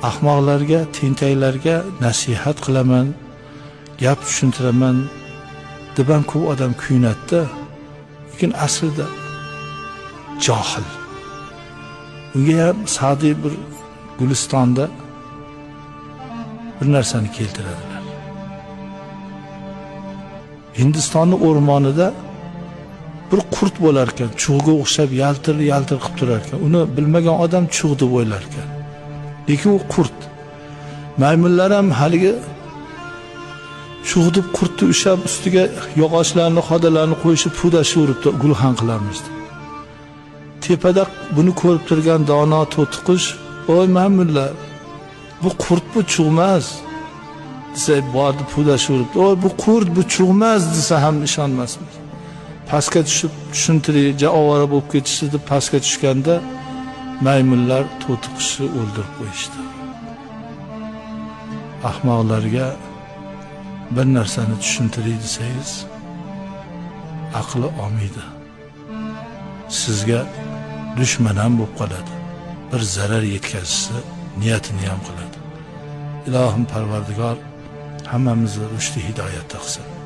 ahmoqlarga, tentaklarga nasihat qilaman, gap tushuntiraman deb ham ko'p odam kuyinadi-da. Lekin aslida johil. Unga ham Sa'diy bir Gulistonda bir narsani keltiradilar. Hindistonning o'rmonida bir qurt bo'lar ekan, chug'ga o'xshab yaltir-yaltir qilib turar ekan. Uni bilmagan odam chug' deb o'ylar ekan. Lekin u qurt. Maymunlar ham haligi chug' deb qurtni ushlab ustiga yog'ochlarni, xodalarni qo'yishib pudashi urib gulxan qilarmiz. Tepada buni ko'rib turgan dono to'tiqush, "Oy maymunlar, bu qurt, bu chug' emas." desa, bordi pudashi urib, "Oy bu qurt, bu chug' emas" desa ham ishonmasmiz. Pastga tushib tushuntirib, ovora bo'lib ketishdi deb pastga tushganda maymunlar to'tiqushni o'ldirib qo'yishdi. Ahmoqlarga bir narsani tushuntiring desangiz, aqli olmaydi. Sizga dushman ham bo'lib qoladi. Bir zarar yetkazishni niyatini ham qiladi. Ilohim Parvardigor hammamizni rushdi hidoyatda qilsin.